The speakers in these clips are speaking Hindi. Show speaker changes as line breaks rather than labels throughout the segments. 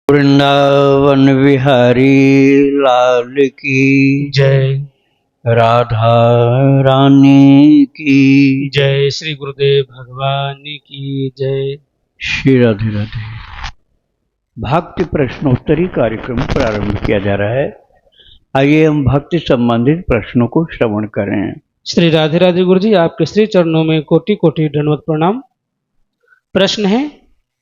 वृंदावन बिहारी लाल की
जय।
राधा रानी की
जय। श्री गुरुदेव भगवान की जय।
श्री राधे राधे। भक्ति प्रश्नोत्तरी कार्यक्रम प्रारंभ किया जा रहा है। आइए हम भक्ति संबंधित प्रश्नों को श्रवण करें।
श्री राधे राधे गुरु जी, आपके श्री चरणों में कोटि कोटि दंडवत प्रणाम। प्रश्न है,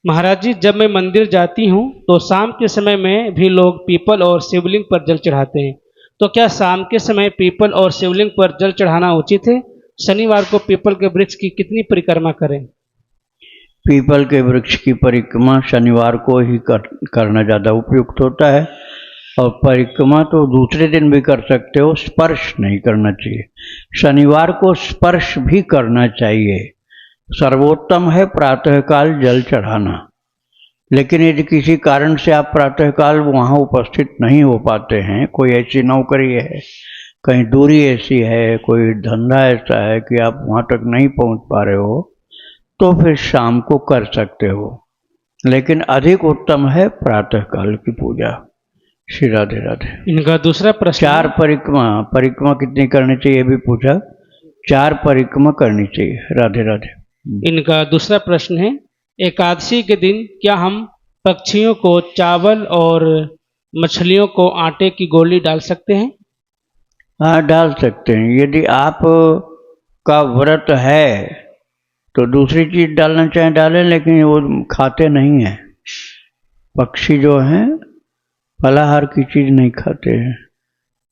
महाराज जी, जब मैं मंदिर जाती हूँ तो शाम के समय में भी लोग पीपल और शिवलिंग पर जल चढ़ाते हैं, तो क्या शाम के समय पीपल और शिवलिंग पर जल चढ़ाना उचित है? शनिवार को पीपल के वृक्ष की कितनी परिक्रमा करें?
पीपल के वृक्ष की परिक्रमा शनिवार को ही करना ज़्यादा उपयुक्त होता है, और परिक्रमा तो दूसरे दिन भी कर सकते हो, स्पर्श नहीं करना चाहिए। शनिवार को स्पर्श भी करना चाहिए। सर्वोत्तम है प्रातःकाल जल चढ़ाना, लेकिन यदि किसी कारण से आप प्रातःकाल वहाँ उपस्थित नहीं हो पाते हैं, कोई ऐसी नौकरी है, कहीं दूरी ऐसी है, कोई धंधा ऐसा है कि आप वहाँ तक नहीं पहुँच पा रहे हो, तो फिर शाम को कर सकते हो, लेकिन अधिक उत्तम है प्रातःकाल की पूजा। श्री राधे राधे।
इनका दूसरा प्रश्न,
4 परिक्रमा कितनी करनी चाहिए भी पूछा। 4 परिक्रमा करनी चाहिए। राधे राधे।
इनका दूसरा प्रश्न है, एकादशी के दिन क्या हम पक्षियों को चावल और मछलियों को आटे की गोली डाल सकते हैं?
हाँ, डाल सकते हैं। यदि आप का व्रत है तो दूसरी चीज डालना चाहें डालें, लेकिन वो खाते नहीं हैं। पक्षी जो हैं फलाहार की चीज नहीं खाते हैं,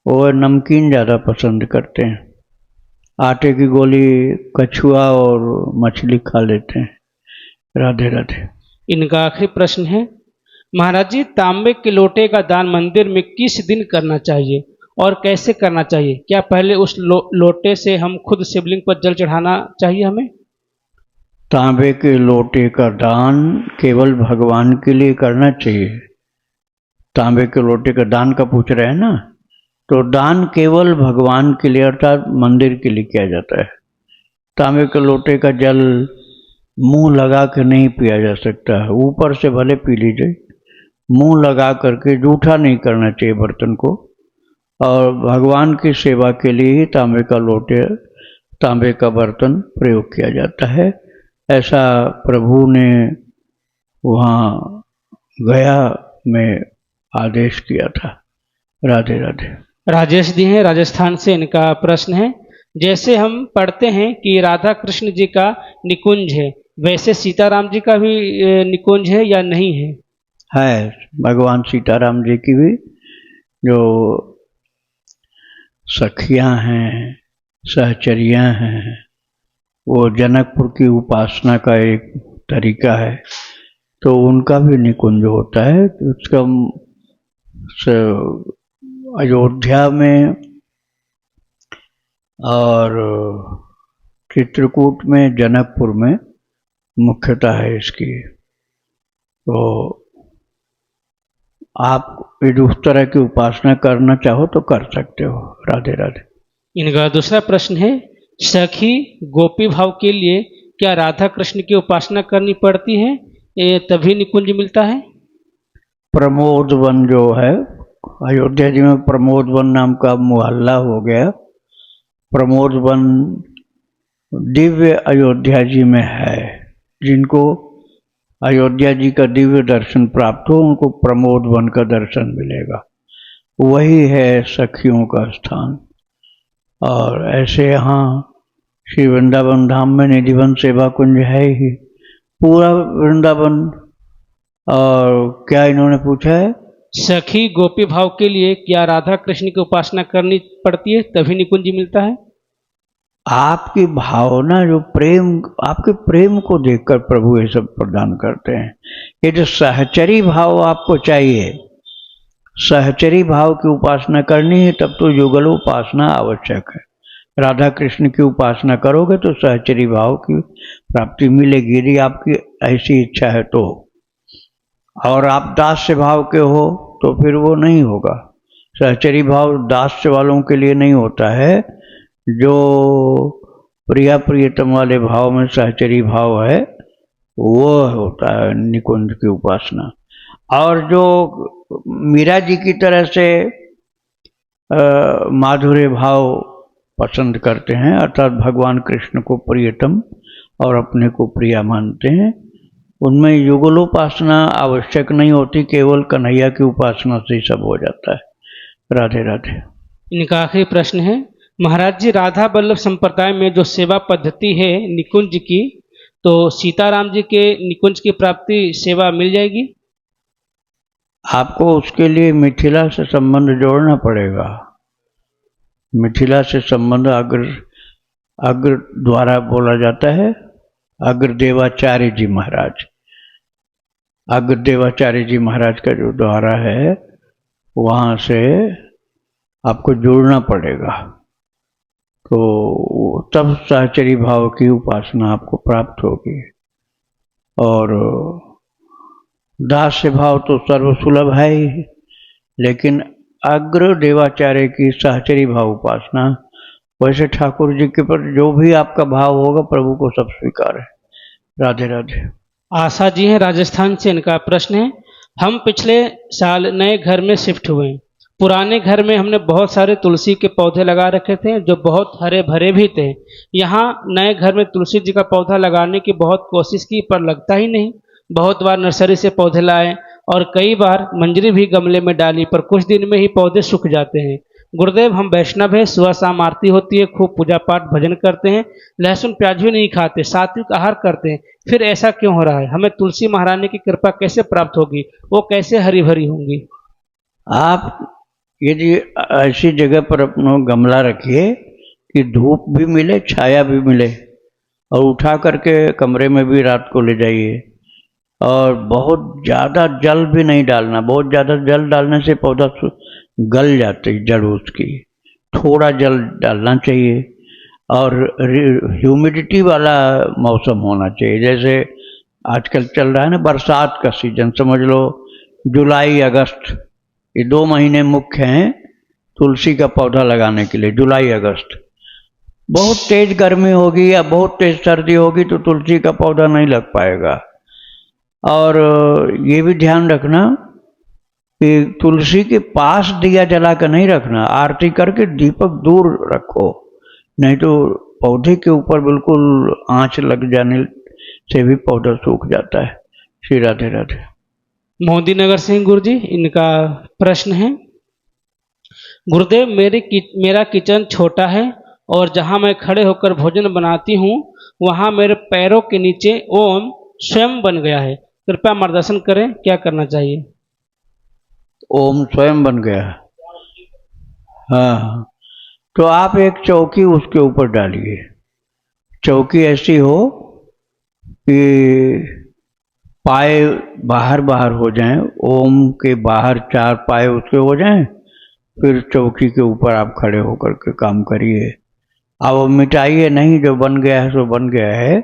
वो नमकीन ज़्यादा पसंद करते हैं। आटे की गोली कछुआ और मछली खा लेते हैं। राधे राधे।
इनका आखिरी प्रश्न है, महाराज जी, तांबे के लोटे का दान मंदिर में किस दिन करना चाहिए और कैसे करना चाहिए? क्या पहले उस लोटे से हम खुद शिवलिंग पर जल चढ़ाना चाहिए हमें?
तांबे के लोटे का दान केवल भगवान के लिए करना चाहिए। तांबे के लोटे का दान का पूछ रहे हैं ना, तो दान केवल भगवान के लिए अर्थात मंदिर के लिए किया जाता है। तांबे के लोटे का जल मुंह लगा कर नहीं पिया जा सकता है। ऊपर से भले पी लीजिए, मुंह लगा करके जूठा नहीं करना चाहिए बर्तन को। और भगवान की सेवा के लिए ही तांबे का बर्तन प्रयोग किया जाता है। ऐसा प्रभु ने वहाँ गया में आदेश किया था। राधे राधे।
राजेश जी हैं राजस्थान से। इनका प्रश्न है, जैसे हम पढ़ते हैं कि राधा कृष्ण जी का निकुंज है, वैसे सीताराम जी का भी निकुंज है या नहीं है?
है, भगवान सीताराम जी की भी जो सखियां हैं, सहचरियां हैं, वो जनकपुर की उपासना का एक तरीका है, तो उनका भी निकुंज होता है। तो उसका अयोध्या में और चित्रकूट में, जनकपुर में मुख्यता है इसकी। तो आप यदि उस तरह की उपासना करना चाहो तो कर सकते हो। राधे राधे।
इनका दूसरा प्रश्न है, सखी गोपी भाव के लिए क्या राधा कृष्ण की उपासना करनी पड़ती है, ये तभी निकुंज मिलता है?
प्रमोद वन जो है, अयोध्या जी में प्रमोद वन नाम का मोहल्ला हो गया। प्रमोद वन दिव्य अयोध्या जी में है। जिनको अयोध्या जी का दिव्य दर्शन प्राप्त हो, उनको प्रमोद वन का दर्शन मिलेगा। वही है सखियों का स्थान। और ऐसे यहाँ श्री वृंदावन धाम में निधिवन सेवा कुंज है ही, पूरा वृंदावन। और क्या इन्होंने पूछा है,
सखी गोपी भाव के लिए क्या राधा कृष्ण की उपासना करनी पड़ती है तभी निकुंज मिलता है?
आपकी भावना, जो प्रेम, आपके प्रेम को देखकर प्रभु ये सब प्रदान करते हैं। ये जो सहचरी भाव आपको चाहिए, सहचरी भाव की उपासना करनी है, तब तो युगल उपासना आवश्यक है। राधा कृष्ण की उपासना करोगे तो सहचरी भाव की प्राप्ति मिलेगी, यदि आपकी ऐसी इच्छा है तो। और आप दास्य भाव के हो तो फिर वो नहीं होगा। सहचरी भाव दास्य वालों के लिए नहीं होता है। जो प्रिया प्रियतम वाले भाव में सहचरी भाव है, वो होता है निकुंज की उपासना। और जो मीरा जी की तरह से माधुर्य भाव पसंद करते हैं, अर्थात भगवान कृष्ण को प्रियतम और अपने को प्रिया मानते हैं, उनमें युगलोपासना आवश्यक नहीं होती, केवल कन्हैया की उपासना से ही सब हो जाता है। राधे राधे।
इनका आखिरी प्रश्न है, महाराज जी राधा वल्लभ संप्रदाय में जो सेवा पद्धति है निकुंज की, तो सीताराम जी के निकुंज की प्राप्ति सेवा मिल जाएगी?
आपको उसके लिए मिथिला से संबंध जोड़ना पड़ेगा। मिथिला से संबंध अग्र द्वारा बोला जाता है। अग्रदेवाचार्य जी महाराज, अग्रदेवाचार्य जी महाराज का जो द्वारा है वहाँ से आपको जुड़ना पड़ेगा, तो तब सहचरी भाव की उपासना आपको प्राप्त होगी। और दास्य भाव तो सर्वसुलभ है ही, लेकिन अग्र देवाचार्य की सहचरी भाव उपासना, वैसे ठाकुर जी के पर जो भी आपका भाव होगा प्रभु को सब स्वीकार है। राधे राधे।
आशा जी हैं राजस्थान से, इनका प्रश्न है, हम पिछले साल नए घर में शिफ्ट हुए। पुराने घर में हमने बहुत सारे तुलसी के पौधे लगा रखे थे जो बहुत हरे भरे भी थे। यहाँ नए घर में तुलसी जी का पौधा लगाने की बहुत कोशिश की पर लगता ही नहीं। बहुत बार नर्सरी से पौधे लाए और कई बार मंजरी भी गमले में डाली, पर कुछ दिन में ही पौधे सूख जाते हैं। गुरुदेव, हम वैष्णव हैं, सुबह शाम आरती होती है, खूब पूजा पाठ भजन करते हैं, लहसुन प्याज भी नहीं खाते, सात्विक आहार करते हैं, फिर ऐसा क्यों हो रहा है? हमें तुलसी महारानी की कृपा कैसे प्राप्त होगी? वो कैसे हरी भरी होंगी?
आप यदि ऐसी जगह पर अपना गमला रखिए कि धूप भी मिले, छाया भी मिले, और उठा करके कमरे में भी रात को ले जाइए। और बहुत ज़्यादा जल भी नहीं डालना, बहुत ज़्यादा जल डालने से पौधा गल जाती जड़ उसकी। थोड़ा जल डालना चाहिए और ह्यूमिडिटी वाला मौसम होना चाहिए। जैसे आजकल चल रहा है ना बरसात का सीजन, समझ लो जुलाई अगस्त, ये 2 महीने मुख्य हैं तुलसी का पौधा लगाने के लिए, जुलाई अगस्त। बहुत तेज गर्मी होगी या बहुत तेज सर्दी होगी तो तुलसी का पौधा नहीं लग पाएगा। और ये भी ध्यान रखना कि तुलसी के पास दिया जला कर नहीं रखना, आरती करके दीपक दूर रखो, नहीं तो पौधे के ऊपर बिल्कुल आंच लग जाने से भी पौधा सूख जाता है। श्री राधे राधे।
मोदी नगर से गुरु जी, इनका प्रश्न है, गुरुदेव मेरा किचन छोटा है और जहाँ मैं खड़े होकर भोजन बनाती हूँ वहाँ मेरे पैरों के नीचे ओम स्वयं बन गया है, कृपया मार्गदर्शन करें, क्या करना चाहिए?
ओम स्वयं बन गया। हाँ, तो आप एक चौकी उसके ऊपर डालिए। चौकी ऐसी हो कि पाए बाहर बाहर हो जाएं, ओम के बाहर 4 पाए उसके हो जाएं, फिर चौकी के ऊपर आप खड़े होकर के काम करिए। अब मिटाइए नहीं, जो बन गया है सो बन गया है।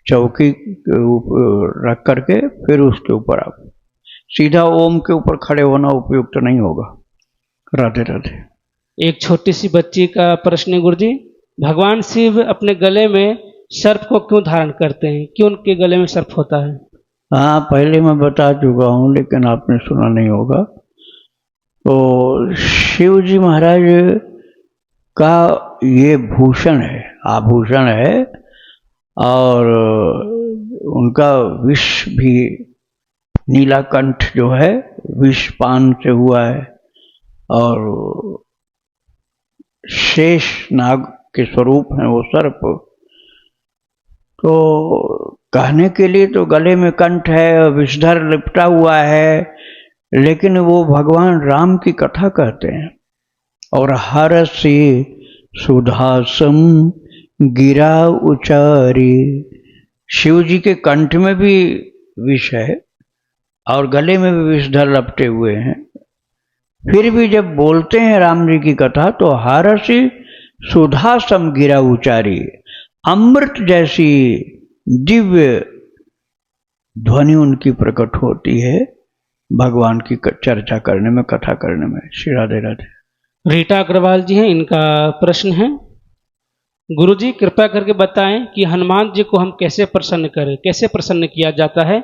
चौकी के ऊपर रख करके फिर उसके ऊपर आप सीधा ओम के ऊपर खड़े होना उपयुक्त तो नहीं होगा। राधे राधे।
एक छोटी सी बच्ची का प्रश्न है गुरुजी, भगवान शिव अपने गले में सर्प को क्यों धारण करते हैं? क्यों उनके गले में सर्प होता है?
हाँ, पहले मैं बता चुका हूँ लेकिन आपने सुना नहीं होगा। तो शिव जी महाराज का ये भूषण है, आभूषण है, और उनका विष भी, नीलाकंठ जो है विष पान से हुआ है, और शेष नाग के स्वरूप हैं वो सर्प। तो कहने के लिए तो गले में कंठ है, विषधर लिपटा हुआ है, लेकिन वो भगवान राम की कथा कहते हैं। और हर से सुधासम गिरा उचारी, शिव जी के कंठ में भी विष है और गले में भी विषधर लपटे हुए हैं, फिर भी जब बोलते हैं राम जी की कथा तो हरसी सुधा सम गिरा उचारी, अमृत जैसी दिव्य ध्वनि उनकी प्रकट होती है भगवान की चर्चा करने में, कथा करने में। श्री राधे राधे।
रीटा अग्रवाल जी हैं, इनका प्रश्न है, गुरुजी कृपया करके बताएं कि हनुमान जी को हम कैसे प्रसन्न करें, कैसे प्रसन्न किया जाता है?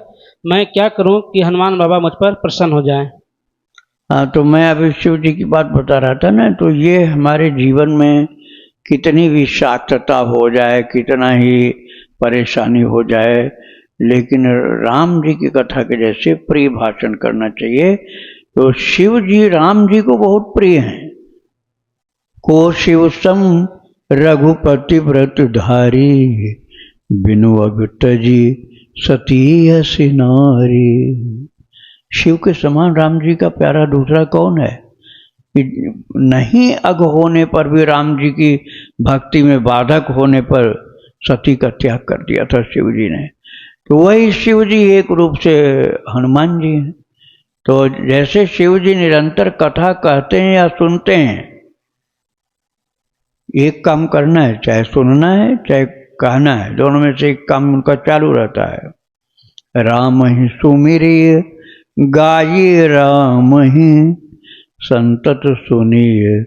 मैं क्या करूं कि हनुमान बाबा मुझ पर प्रसन्न हो जाएं।
हाँ, तो मैं अभी शिव जी की बात बता रहा था ना, तो ये हमारे जीवन में कितनी भी शाक्तता हो जाए, कितना ही परेशानी हो जाए, लेकिन राम जी की कथा के जैसे प्रिय भाषण करना चाहिए। तो शिव जी राम जी को बहुत प्रिय हैं। को शिव सम रघुपति व्रत धारी, बिनु अगत जी सती हसी नारी। शिव के समान राम जी का प्यारा दूसरा कौन है? कि नहीं अग होने पर भी राम जी की भक्ति में बाधक होने पर सती का त्याग कर दिया था शिव जी ने। तो वही शिव जी एक रूप से हनुमान जी हैं। तो जैसे शिव जी निरंतर कथा कहते हैं या सुनते हैं, एक काम करना है, चाहे सुनना है चाहे कहना है, दोनों में से एक काम उनका चालू रहता है। राम ही सुमिरिय गाये, राम ही संतत सुनिए,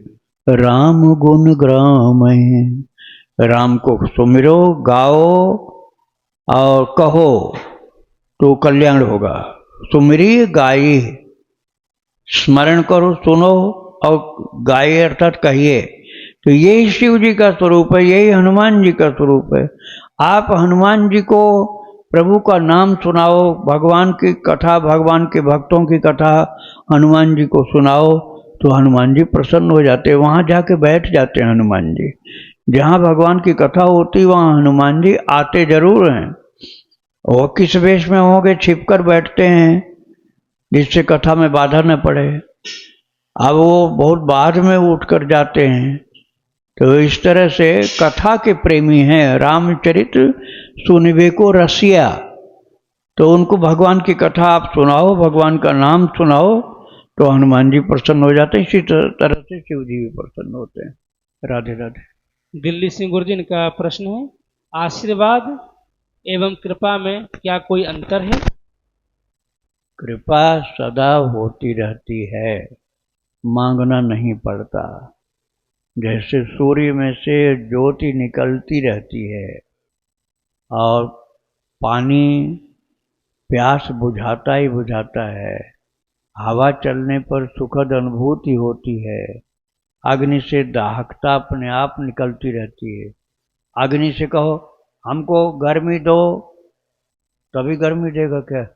राम गुण ग्राम ही। राम को सुमिरो, गाओ और कहो तो कल्याण होगा। सुमिरिय गाये, स्मरण करो, सुनो और गाये अर्थात कहिए। तो यही शिव जी का स्वरूप है, यही हनुमान जी का स्वरूप है। आप हनुमान जी को प्रभु का नाम सुनाओ, भगवान की कथा, भगवान के भक्तों की कथा हनुमान जी को सुनाओ, तो हनुमान जी प्रसन्न हो जाते हैं। वहाँ जाके बैठ जाते हैं हनुमान जी। जहाँ भगवान की कथा होती वहाँ हनुमान जी आते जरूर हैं। वो किस वेश में होंगे, छिपकर बैठते हैं जिससे कथा में बाधा न पड़े। अब वो बहुत बाद में उठकर जाते हैं। तो इस तरह से कथा के प्रेमी हैं। रामचरित सुनिबे को रसिया, तो उनको भगवान की कथा आप सुनाओ, भगवान का नाम सुनाओ, तो हनुमान जी प्रसन्न हो जाते हैं। इसी तरह से शिव जी भी प्रसन्न होते हैं। राधे राधे।
दिल्ली सिंह गुरु जी, इनका प्रश्न है, आशीर्वाद एवं कृपा में क्या कोई अंतर है?
कृपा सदा होती रहती है, मांगना नहीं पड़ता। जैसे सूर्य में से ज्योति निकलती रहती है और पानी प्यास बुझाता ही बुझाता है, हवा चलने पर सुखद अनुभूति होती है, अग्नि से दाहकता अपने आप निकलती रहती है। अग्नि से कहो हमको गर्मी दो, तभी गर्मी देगा क्या?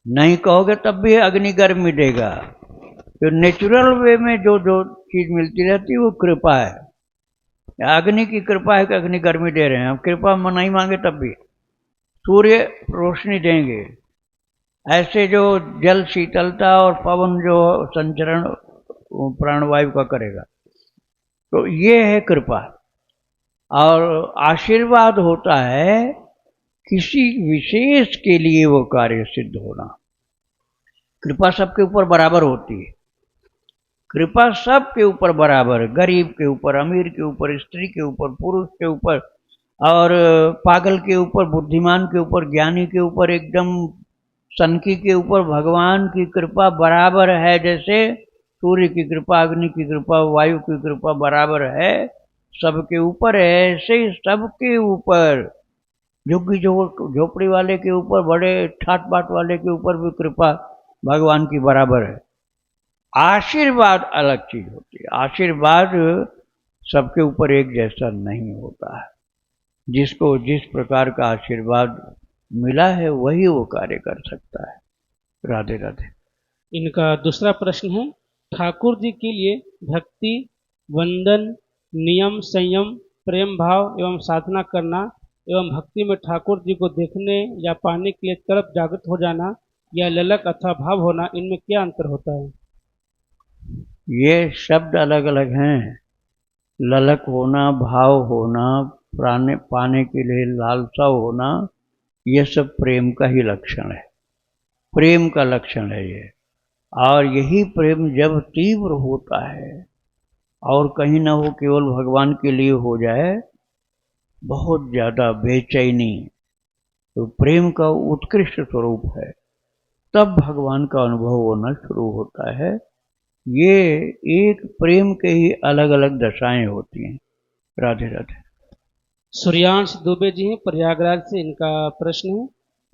नहीं कहोगे तब भी अग्नि गर्मी देगा। तो नेचुरल वे में जो जो चीज मिलती रहती है वो कृपा है। अग्नि की कृपा है कि अग्नि गर्मी दे रहे हैं, हम कृपा में नहीं मांगे तब भी सूर्य रोशनी देंगे। ऐसे जो जल शीतलता और पवन जो संचरण प्राणवायु का करेगा, तो ये है कृपा। और आशीर्वाद होता है किसी विशेष के लिए वो कार्य सिद्ध होना। कृपा सबके ऊपर बराबर होती है। कृपा सबके ऊपर बराबर, गरीब के ऊपर, अमीर के ऊपर, स्त्री के ऊपर, पुरुष के ऊपर, और पागल के ऊपर, बुद्धिमान के ऊपर, ज्ञानी के ऊपर, एकदम सनकी के ऊपर भगवान की कृपा बराबर है। जैसे सूर्य की कृपा, अग्नि की कृपा, वायु की कृपा बराबर है सबके ऊपर है, ऐसे ही सबके ऊपर, झुग्गी झोपड़ी वाले के ऊपर, बड़े ठाट बाट वाले के ऊपर भी कृपा भगवान की बराबर है। आशीर्वाद अलग चीज होती है। आशीर्वाद सबके ऊपर एक जैसा नहीं होता है। जिसको जिस प्रकार का आशीर्वाद मिला है वही वो कार्य कर सकता है। राधे राधे।
इनका दूसरा प्रश्न है, ठाकुर जी के लिए भक्ति, वंदन, नियम, संयम, प्रेम भाव एवं साधना करना एवं भक्ति में ठाकुर जी को देखने या पाने के लिए तरफ जागृत हो जाना या ललक अथवा भाव होना, इनमें क्या अंतर होता है?
ये शब्द अलग अलग हैं। ललक होना, भाव होना, पाने के लिए लालसा होना, ये सब प्रेम का ही लक्षण है। प्रेम का लक्षण है ये। और यही प्रेम जब तीव्र होता है और कहीं ना हो, केवल भगवान के लिए हो जाए, बहुत ज्यादा बेचैनी, तो प्रेम का उत्कृष्ट स्वरूप है। तब भगवान का अनुभव होना शुरू होता है। ये एक प्रेम के ही अलग अलग दशाएं होती हैं। राधे राधे।
सूर्यांश दुबे जी हैं प्रयागराज से, इनका प्रश्न है,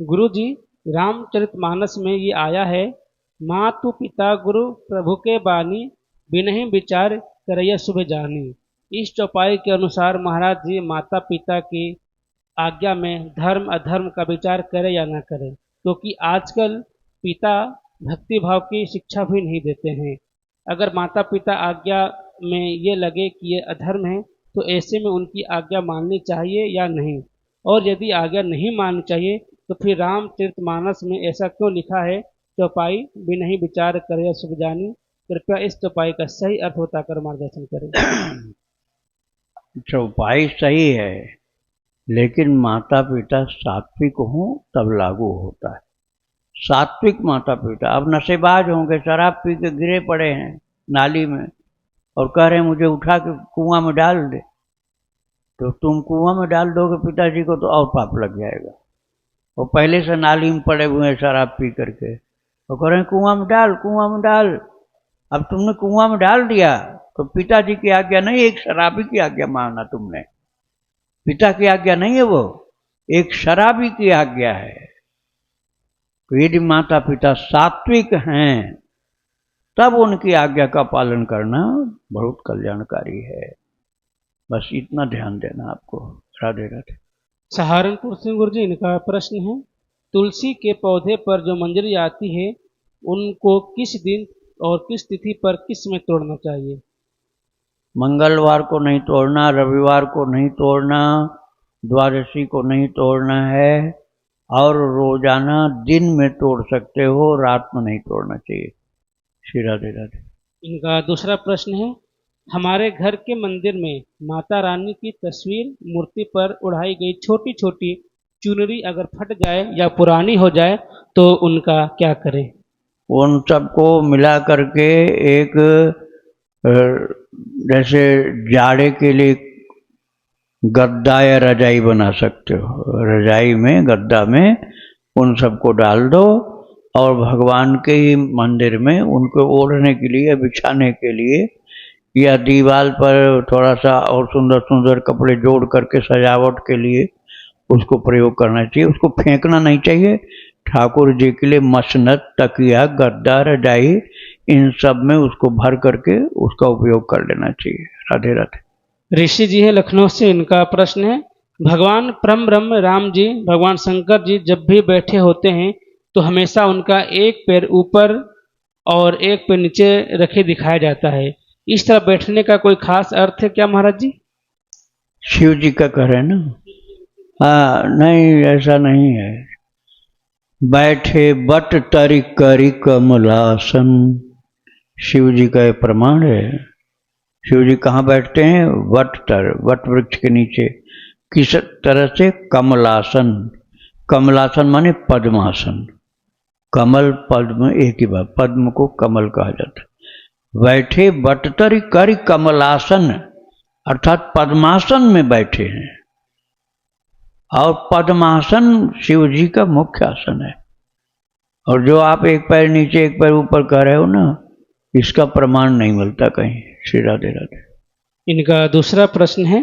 गुरु जी, रामचरितमानस में ये आया है, मातु पिता गुरु प्रभु के बानी, बिनहि विचार करैया शुभ जानी। इस चौपाई के अनुसार महाराज जी माता पिता की आज्ञा में धर्म अधर्म का विचार करे या न करे, क्योंकि आजकल पिता भक्ति भाव की शिक्षा भी नहीं देते हैं। अगर माता पिता आज्ञा में ये लगे कि ये अधर्म है, तो ऐसे में उनकी आज्ञा माननी चाहिए या नहीं, और यदि आज्ञा नहीं माननी चाहिए तो फिर रामचरितमानस में ऐसा क्यों लिखा है, चौपाई बिनहि विचार करे शुभ जानी। कृपया इस चौपाई का सही अर्थ बताकर मार्गदर्शन करें।
चौपाई सही है, लेकिन माता पिता सात्विक हों तब लागू होता है। सात्विक माता पिता, अब नशेबाज होंगे, शराब पी के गिरे पड़े हैं नाली में और कह रहे हैं मुझे उठा के कुआं में डाल दे, तो तुम कुआं में डाल दोगे पिताजी को तो और पाप लग जाएगा। वो पहले से नाली में पड़े हुए हैं शराब पी करके, वो कह रहे हैं कुआं में डाल, कुआं में डाल। अब तुमने कुआं में डाल दिया तो पिताजी की आज्ञा नहीं, एक शराबी की आज्ञा माना तुमने। पिता की आज्ञा नहीं है, वो एक शराबी की आज्ञा है। तो यदि माता पिता सात्विक हैं तब उनकी आज्ञा का पालन करना बहुत कल्याणकारी है। बस इतना ध्यान देना आपको। राधे राधे।
सहारनपुर से गुरुजी, इनका प्रश्न है, तुलसी के पौधे पर जो मंजरी आती है उनको किस दिन और किस तिथि पर किस में तोड़ना चाहिए?
मंगलवार को नहीं तोड़ना, रविवार को नहीं तोड़ना, द्वादशी को नहीं तोड़ना है, और रोजाना दिन में तोड़ सकते हो, रात में नहीं तोड़ना चाहिए। श्री राधे राधे।
इनका दूसरा प्रश्न है, हमारे घर के मंदिर में माता रानी की तस्वीर मूर्ति पर उड़ाई गई छोटी छोटी चुनरी अगर फट जाए या पुरानी हो जाए तो उनका क्या करें?
उन सबको मिला करके एक जैसे जाड़े के लिए गद्दा या रजाई बना सकते हो। रजाई में, गद्दा में उन सबको डाल दो और भगवान के ही मंदिर में उनको ओढ़ने के लिए, बिछाने के लिए, या दीवार पर थोड़ा सा और सुंदर सुंदर कपड़े जोड़ करके सजावट के लिए उसको प्रयोग करना चाहिए। उसको फेंकना नहीं चाहिए। ठाकुर जी के लिए मसनद, तकिया, गद्दा, रजाई, इन सब में उसको भर करके उसका उपयोग कर लेना चाहिए। राधे राधे।
ऋषि जी है लखनऊ से, इनका प्रश्न है, भगवान परम ब्रह्म राम जी, भगवान शंकर जी जब भी बैठे होते हैं तो हमेशा उनका एक पैर ऊपर और एक पैर नीचे रखे दिखाया जाता है। इस तरह बैठने का कोई खास अर्थ है क्या महाराज जी?
शिव जी का कह रहे हैं ना? हाँ, नहीं, ऐसा नहीं है। बैठे बट तरी करी कमलासन, शिव जी का प्रमाण है। शिव जी कहाँ बैठते हैं? वट तर, वट वृक्ष के नीचे। किस तरह से? कमलासन। कमलासन माने पद्मासन। कमल पद्म एक ही बात, पद्म को कमल कहा जाता है। बैठे बटतरी करी कमलासन, अर्थात पद्मासन में बैठे हैं। और पद्मासन शिव जी का मुख्य आसन है। और जो आप एक पैर नीचे एक पैर ऊपर कह रहे हो ना, इसका प्रमाण नहीं मिलता कहीं। श्री राधे राधे।
इनका दूसरा प्रश्न है,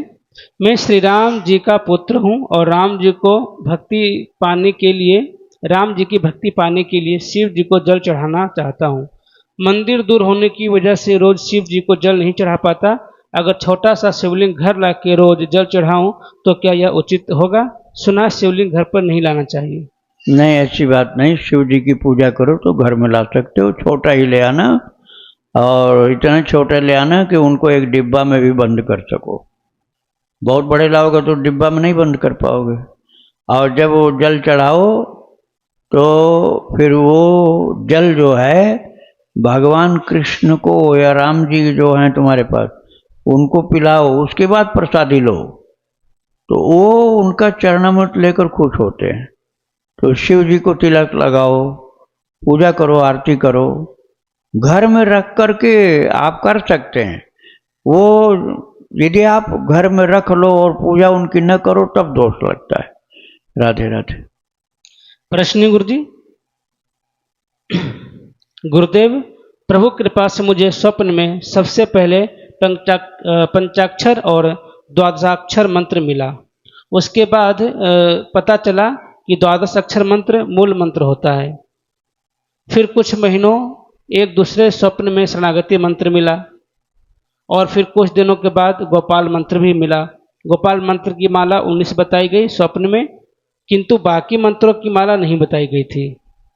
मैं श्री राम जी का पुत्र हूँ और राम जी को भक्ति पाने के लिए, राम जी की भक्ति पाने के लिए शिव जी को जल चढ़ाना चाहता हूँ। मंदिर दूर होने की वजह से रोज शिव जी को जल नहीं चढ़ा पाता। अगर छोटा सा शिवलिंग घर ला के रोज जल चढ़ाऊं तो क्या यह उचित होगा? सुना शिवलिंग घर पर नहीं लाना चाहिए।
नहीं, ऐसी बात नहीं। शिव जी की पूजा करो तो घर में ला सकते हो। छोटा ही ले आना, और इतना छोटा ले आना कि उनको एक डिब्बा में भी बंद कर सको। बहुत बड़े लाओगे तो डिब्बा में नहीं बंद कर पाओगे। और जब वो जल चढ़ाओ तो फिर वो जल जो है भगवान कृष्ण को या राम जी जो हैं तुम्हारे पास, उनको पिलाओ, उसके बाद प्रसादी लो, तो वो उनका चरणामृत लेकर खुश होते हैं। तो शिव जी को तिलक लगाओ, पूजा करो, आरती करो। घर में रख करके आप कर सकते हैं। वो यदि आप घर में रख लो और पूजा उनकी न करो तब दोष लगता है। राधे राधे।
प्रश्न गुरु जी, गुरुदेव, प्रभु कृपा से मुझे स्वप्न में सबसे पहले पंचाक्षर और द्वादशाक्षर मंत्र मिला। उसके बाद पता चला कि 12 अक्षर मंत्र मूल मंत्र होता है। फिर कुछ महीनों एक दूसरे स्वप्न में शरणागति मंत्र मिला और फिर कुछ दिनों के बाद गोपाल मंत्र भी मिला। गोपाल मंत्र की माला 19 बताई गई स्वप्न में, किंतु बाकी मंत्रों की माला नहीं बताई गई थी।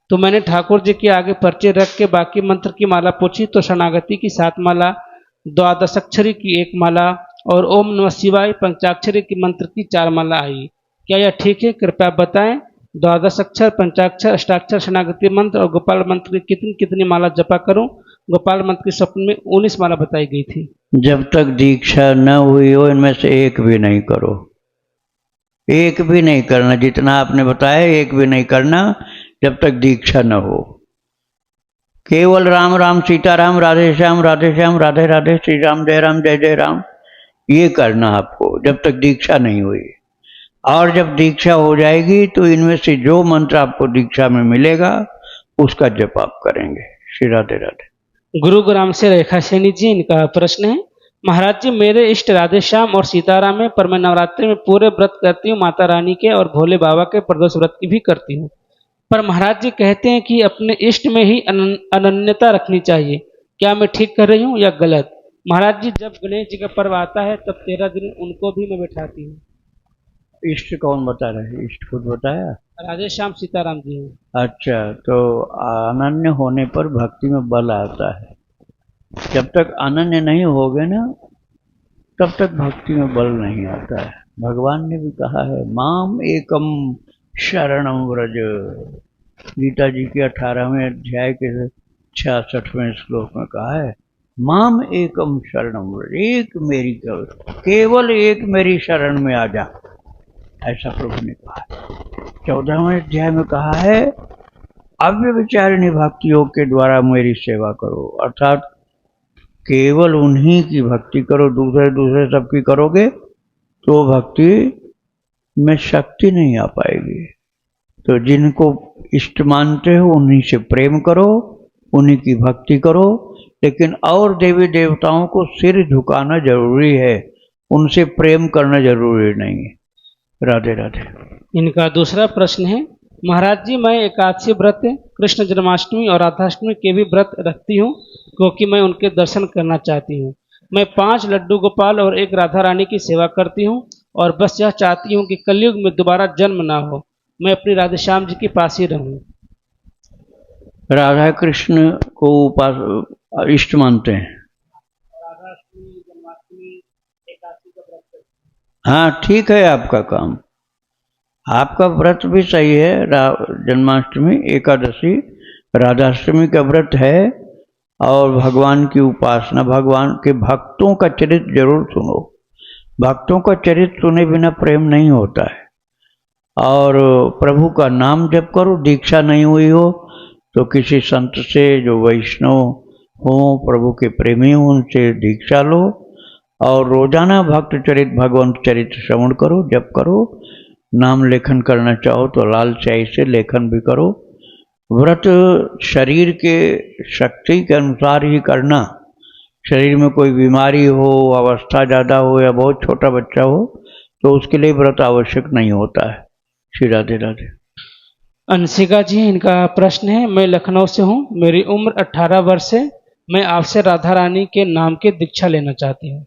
तो मैंने ठाकुर जी के आगे पर्चे रख के बाकी मंत्र की माला पूछी तो शरणागति की 7 माला, 12 अक्षरी की 1 माला और ओम नमः शिवाय पंचाक्षरी की मंत्र की 4 माला आई। क्या यह ठीक है? कृपया बताएं। 12 अक्षर, पंचाक्षर, अष्टाक्षर, शरणागति मंत्र और गोपाल मंत्र की कितनी कितनी माला जपा करूं? गोपाल मंत्र के स्वप्न में 19 माला बताई गई थी।
जब तक दीक्षा न हुई हो इनमें से एक भी नहीं करो, एक भी नहीं करना। जितना आपने बताया एक भी नहीं करना जब तक दीक्षा न हो। केवल राम राम सीताराम, राधे श्याम राधे राधे, श्री राम जय जय राम, ये करना आपको जब तक दीक्षा नहीं हुई। और जब दीक्षा हो जाएगी तो इनमें से जो मंत्र आपको दीक्षा में मिलेगा उसका जप आप करेंगे। श्री राधे राधे।
गुरुग्राम से रेखा सैनी जी, इनका प्रश्न है, महाराज जी मेरे इष्ट राधे श्याम और सीताराम है, पर मैं नवरात्रि में पूरे व्रत करती हूँ, माता रानी के और भोले बाबा के प्रदोष व्रत की भी करती हूँ। पर महाराज जी कहते हैं कि अपने इष्ट में ही अनन्यता रखनी चाहिए। क्या मैं ठीक कर रही हूँ या गलत? महाराज जी जब गणेश जी का पर्व आता है तब 13 दिन उनको भी मैं बैठाती हूँ।
इष्ट कौन बता रहे हैं? इष्ट खुद बताया?
राधे श्याम सीताराम जी हैं।
अच्छा, तो अनन्य होने पर भक्ति में बल आता है। जब तक अनन्य नहीं होगे ना तब तक भक्ति में बल नहीं आता है। भगवान ने भी कहा है माम एकम शरणम व्रज। गीता जी के 18वें अध्याय के 66वें श्लोक में कहा है माम एकम शरणम व्रज, एक मेरी केवल एक मेरी शरण में आ जा, ऐसा प्रभु ने कहा है। 14वें अध्याय में कहा है अव्यभिचारिणी भक्ति योग के द्वारा मेरी सेवा करो, अर्थात केवल उन्हीं की भक्ति करो। दूसरे सबकी करोगे तो भक्ति में शक्ति नहीं आ पाएगी। तो जिनको इष्ट मानते हो उन्हीं से प्रेम करो, उन्हीं की भक्ति करो, लेकिन और देवी देवताओं को सिर झुकाना जरूरी है, उनसे प्रेम करना जरूरी नहीं है। राधे राधे।
इनका दूसरा प्रश्न है, महाराज जी मैं एकादशी व्रत, कृष्ण जन्माष्टमी और राधाष्टमी के भी व्रत रखती हूँ क्योंकि मैं उनके दर्शन करना चाहती हूँ। मैं 5 लड्डू गोपाल और 1 राधा रानी की सेवा करती हूँ और बस यह चाहती हूँ कि कलयुग में दोबारा जन्म ना हो, मैं अपनी राधे श्याम जी के पास ही रहूँ।
राधा कृष्ण को उपास इष्ट मानते हैं।
राधाष्टमी, जन्माष्टमी, एकादशी का व्रत।
हाँ ठीक है, आपका काम, आपका व्रत भी सही है। जन्माष्टमी, एकादशी, राधाष्टमी का व्रत है और भगवान की उपासना, भगवान के भक्तों का चरित्र जरूर सुनो। भक्तों का चरित्र सुने बिना प्रेम नहीं होता है। और प्रभु का नाम जप करो। दीक्षा नहीं हुई हो तो किसी संत से, जो वैष्णव हो, प्रभु के प्रेमी हो, उनसे दीक्षा लो और रोजाना भक्त चरित्र, भगवंत चरित्र श्रवण करो, जप करो। नाम लेखन करना चाहो तो लाल स्याही से लेखन भी करो। व्रत शरीर के शक्ति के अनुसार ही करना। शरीर में कोई बीमारी हो, अवस्था ज़्यादा हो या बहुत छोटा बच्चा हो तो उसके लिए व्रत आवश्यक नहीं होता है। श्री राधे राधे।
अंशिका जी, इनका प्रश्न है, मैं लखनऊ से हूँ, मेरी उम्र 18 वर्ष है, मैं आपसे राधा रानी के नाम की दीक्षा लेना चाहती हूँ।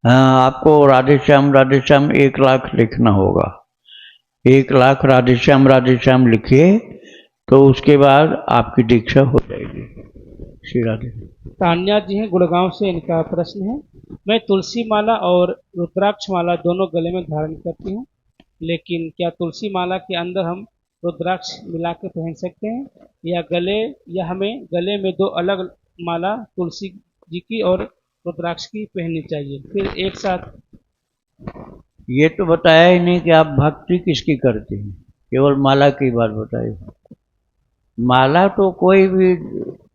हाँ, आपको राधे श्याम 1 लाख लिखना होगा। 1 लाख राधे श्याम लिखिए तो उसके बाद आपकी दीक्षा हो जाएगी। श्री राधे।
तान्या जी हैं गुड़गांव से, इनका प्रश्न है, मैं तुलसी माला और रुद्राक्ष माला दोनों गले में धारण करती हूँ, लेकिन क्या तुलसी माला के अंदर हम रुद्राक्ष मिला के पहन सकते हैं या हमें गले में 2 अलग माला तुलसी जी की और रुद्राक्ष की पहननी चाहिए फिर एक साथ?
ये तो बताया ही नहीं कि आप भक्ति किसकी करते हैं, केवल माला की बात बताई। माला तो कोई भी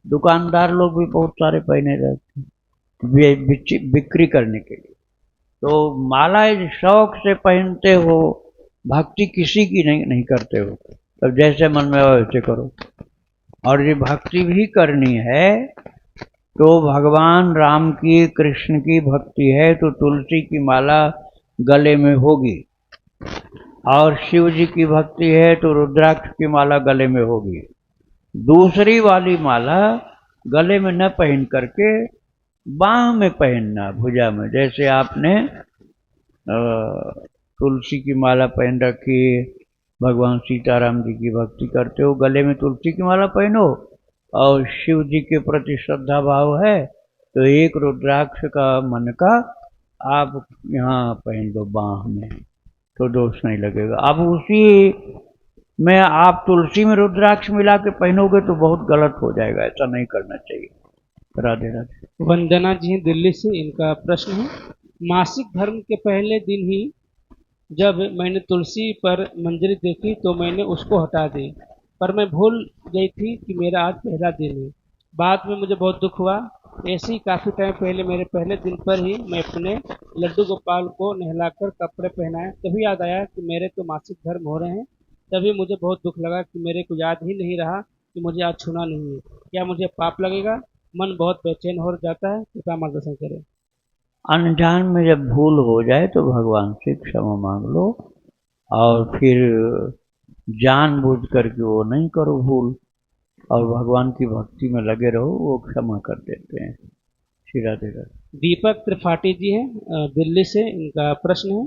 दुकानदार लोग भी बहुत सारे पहने रहते हैं बिक्री करने के लिए। तो माला शौक से पहनते हो, भक्ति किसी की नहीं करते हो। तब जैसे मन में हो वैसे करो। और ये भक्ति भी करनी है तो भगवान राम की, कृष्ण की भक्ति है तो तुलसी की माला गले में होगी। और शिव जी की भक्ति है तो रुद्राक्ष की माला गले में होगी। दूसरी वाली माला गले में न पहन करके बाह में पहनना, भुजा में। जैसे आपने तुलसी की माला पहन रखी, भगवान सीताराम जी की भक्ति करते हो, गले में तुलसी की माला पहनो, और शिव जी के प्रति श्रद्धा भाव है तो एक रुद्राक्ष का मन का आप यहाँ पहन दो बाह में, तो दोष नहीं लगेगा। अब उसी में आप तुलसी में रुद्राक्ष मिला के पहनोगे तो बहुत गलत हो जाएगा, ऐसा नहीं करना चाहिए। राधे राधे।
वंदना जी हैं दिल्ली से, इनका प्रश्न है, मासिक धर्म के पहले दिन ही जब मैंने तुलसी पर मंजरी देखी तो मैंने उसको हटा दी, पर मैं भूल गई थी कि मेरा आज पहला दिन है। बाद में मुझे बहुत दुख हुआ। ऐसे ही काफ़ी टाइम पहले मेरे पहले दिन पर ही मैं अपने लड्डू गोपाल को नहलाकर कपड़े पहनाए, तभी याद आया कि मेरे तो मासिक धर्म हो रहे हैं। तभी मुझे बहुत दुख लगा कि मेरे को याद ही नहीं रहा कि मुझे आज छूना नहीं है। क्या मुझे पाप लगेगा? मन बहुत बेचैन हो जाता है, कृपया मार्गदर्शन करें।
अनजान में जब भूल हो जाए तो भगवान से क्षमा मांग लो, और फिर जानबूझ करके वो नहीं करो भूल, और भगवान की भक्ति में लगे रहो, वो क्षमा कर देते हैं। श्री राधे राधे।
दीपक त्रिपाठी जी हैं दिल्ली से, इनका प्रश्न है,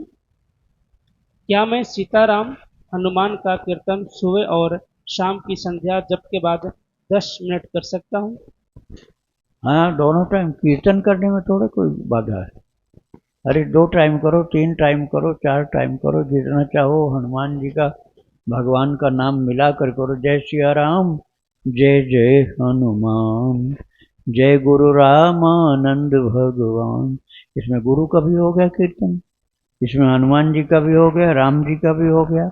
क्या मैं सीताराम हनुमान का कीर्तन सुबह और शाम की संध्या जप के बाद 10 मिनट कर सकता हूँ?
हाँ, दोनों टाइम कीर्तन करने में थोड़ा कोई बाधा है। अरे 2 टाइम करो, 3 टाइम करो, 4 टाइम करो, जितना चाहो हनुमान जी का, भगवान का नाम मिला कर करो। जय सिया राम, जय जय हनुमान, जय गुरु रामानंद भगवान। इसमें गुरु का भी हो गया कीर्तन, इसमें हनुमान जी का भी हो गया, राम जी का भी हो गया।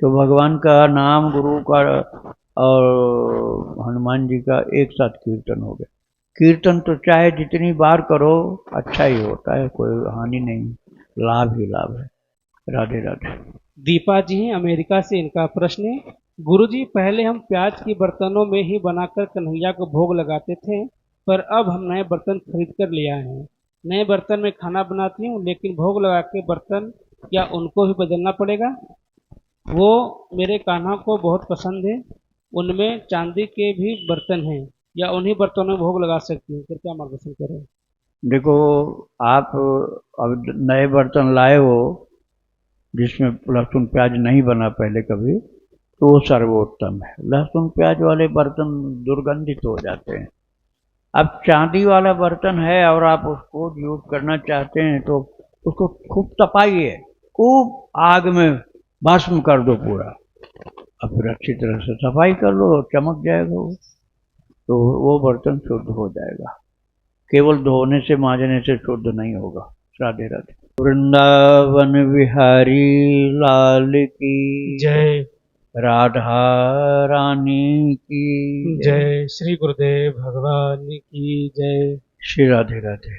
तो भगवान का नाम, गुरु का और हनुमान जी का एक साथ कीर्तन हो गया। कीर्तन तो चाहे जितनी बार करो अच्छा ही होता है, कोई हानि नहीं, लाभ ही लाभ है। राधे राधे।
दीपा जी हैं अमेरिका से, इनका प्रश्न है, गुरुजी पहले हम प्याज की बर्तनों में ही बनाकर कन्हैया को भोग लगाते थे, पर अब हम नए बर्तन खरीद कर ले आए हैं। नए बर्तन में खाना बनाती हूँ, लेकिन भोग लगा के बर्तन क्या उनको भी बदलना पड़ेगा? वो मेरे कान्हा को बहुत पसंद है, उनमें चांदी के भी बर्तन हैं, या उन्हीं बर्तनों में भोग लगा सकती हूँ? कृपया मार्गदर्शन करें।
देखो, आप अब नए बर्तन लाए हो जिसमें लहसुन प्याज नहीं बना पहले कभी, तो वो सर्वोत्तम है। लहसुन प्याज वाले बर्तन दुर्गंधित हो जाते हैं। अब चांदी वाला बर्तन है और आप उसको यूज करना चाहते हैं तो उसको खूब तपाइए, खूब आग में भस्म कर दो पूरा, और फिर अच्छी तरह से सफाई कर लो, चमक जाएगा वो, तो वो बर्तन शुद्ध हो जाएगा। केवल धोने से मांजने से शुद्ध नहीं होगा। राधे राधे। वृंदावन बिहारी लाल की
जय।
राधा रानी की
जय। श्री गुरुदेव भगवान की जय।
श्री राधे राधे।